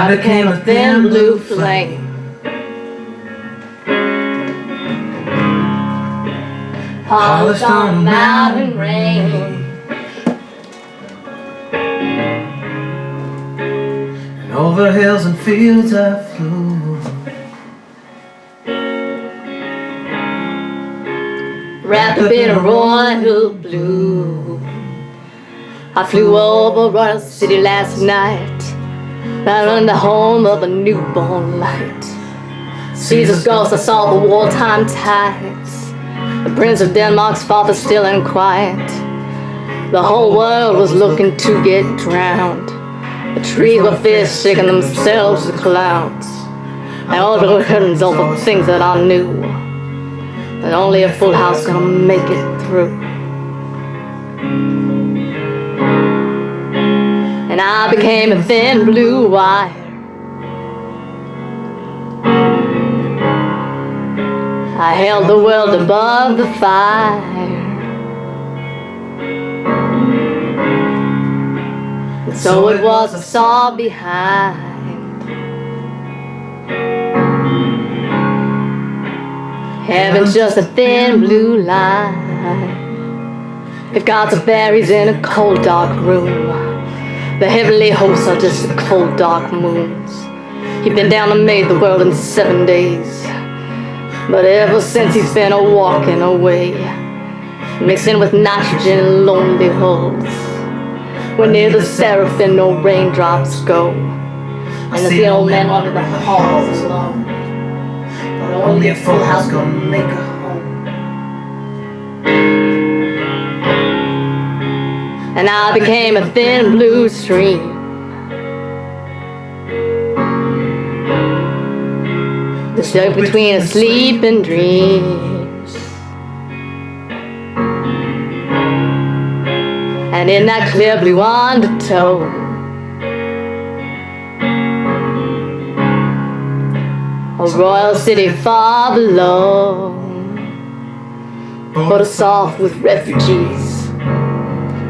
I became a thin blue flame. Polished on a mountain range, and over hills and fields I flew, wrapped up in a royal blue. I flew over Royal City last night, found the home of a newborn light. Caesar's ghost, I saw the wartime tides, the Prince of Denmark's father still and quiet. The whole world was looking to get drowned. The trees were fierce, shaking themselves to clouds. I ordered curtains over things that I knew, that only a full house gonna make it through. And I became a thin blue wire. I held the world above the fire. And so it was I saw behind. Heaven's just a thin blue line. If gods are fairies in a cold dark room, the heavenly hosts are just the cold dark moons. He's been down and made the world in 7 days, but ever since he's been a walking away, mixing with nitrogen in lonely holes. When near the seraphim no raindrops go, and the old man under the halls alone, but only a full house gonna make a home. And I became a thin blue stream. The stuck between a sleep and dreams. And in that clear blue undertow, a royal city far below, but soft with refugees.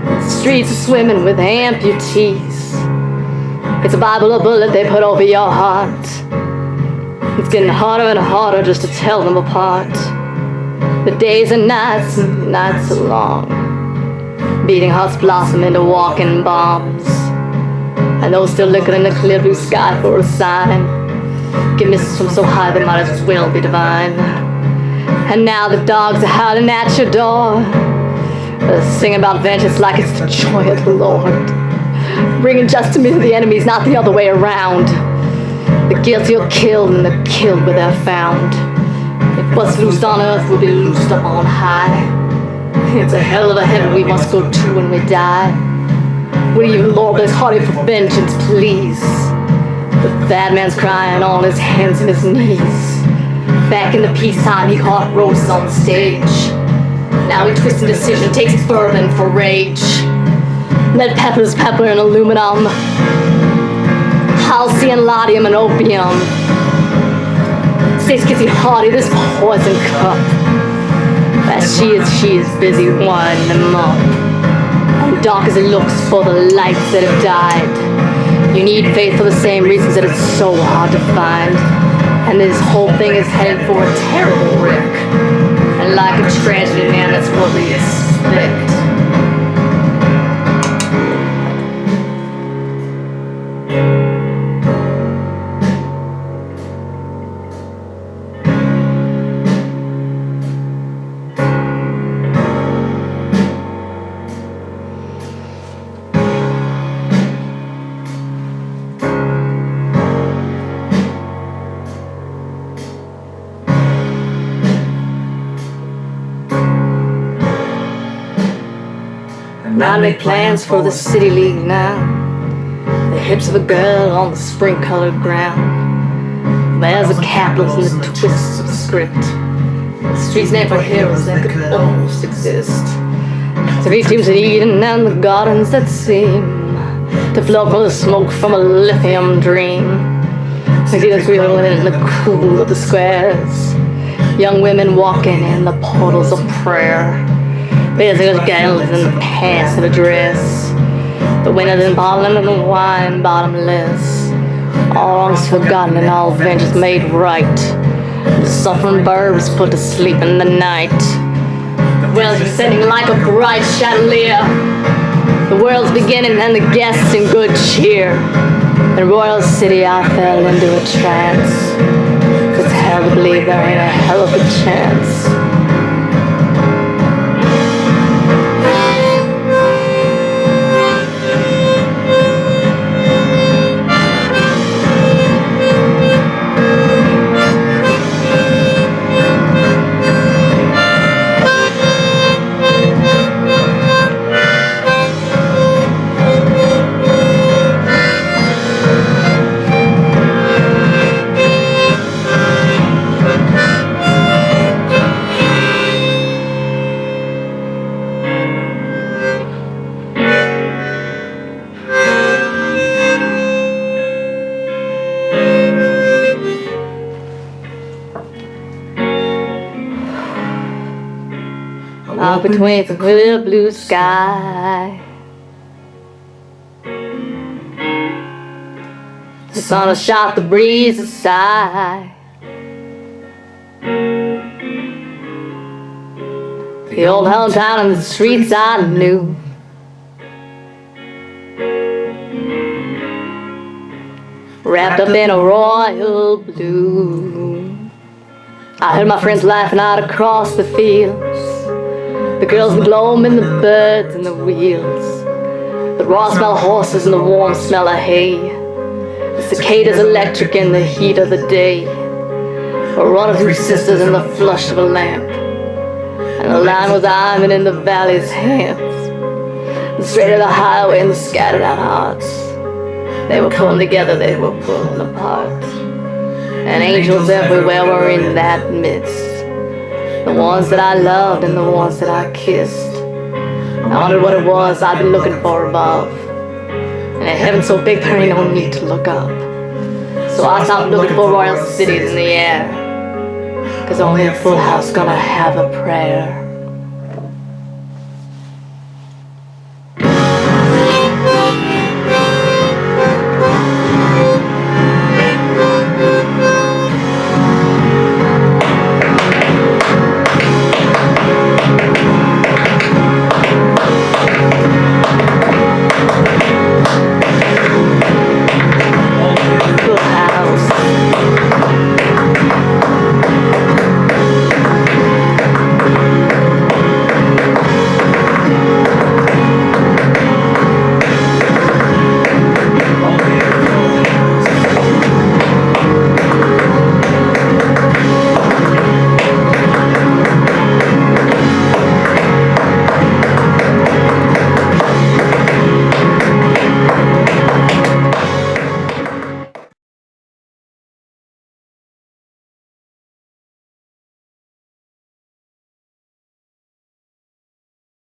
The streets are swimming with amputees. It's a Bible, a bullet they put over your heart. It's getting harder and harder just to tell them apart. The days and nights are long. Beating hearts blossom into walking bombs. And those still looking in the clear blue sky for a sign. Give missiles from so high they might as well be divine. And now the dogs are howling at your door. They're singing about vengeance like it's the joy of the Lord. Bringing justice to the enemies, not the other way around. The guilty are killed and the killed where they're found. If what's loosed on earth will be loosed up on high. It's a hell of a heaven we must go to when we die. Will you, Lord, bless hearty for vengeance, please? The bad man's crying on his hands and his knees. Back in the peacetime, he caught roses on the stage. Now he twists indecision, takes bourbon for rage. Lead peppers, pepper, and aluminum. Halcyon, laudanum, and opium. Stays kissy hearty, this poison cup. As she is busy winding them up. And dark as it looks for the lights that have died. You need faith for the same reasons that it's so hard to find. And this whole thing is headed for a terrible wreck. And like a tragedy, man, that's what we expect. I make plans for the city league now. The hips of a girl on the spring-colored ground. There's the capitals and the twists of script. The streets named for heroes that could almost exist. The three teams of Eden and the gardens that seem to flow from the smoke from a lithium dream. We see the grilling in the cool of the squares. Young women walking in the portals of prayer. Busy gals in the pants of a dress. The winners in bottom and the wine bottomless. All wrongs forgotten and all vengeance made right. The suffering birds put to sleep in the night. The world's descending like a bright chandelier. The world's beginning and the guests in good cheer. In Royal City I fell into a trance. It's hell to believe there ain't a hell of a chance. Out between the clear blue sky, the sun has shot the breeze aside. The old hometown and the streets I knew, wrapped up in a royal blue. I heard my friends laughing out across the fields, the girls in gloam and the birds and the wheels, the raw smell of horses and the warm smell of hay, the cicadas electric in the heat of the day, a run of three sisters in the flush of a lamp, and the line was iron in the valley's hands, the straight of the highway and the scattered out hearts. They were pulling together, they were pulling apart, and angels everywhere were in that midst. The ones that I loved and the ones that I kissed. I wondered what it was I'd been looking for above. And in heaven so big there ain't no need to look up. So I stopped looking for royal cities in the air, 'cause only a full house gonna have a prayer.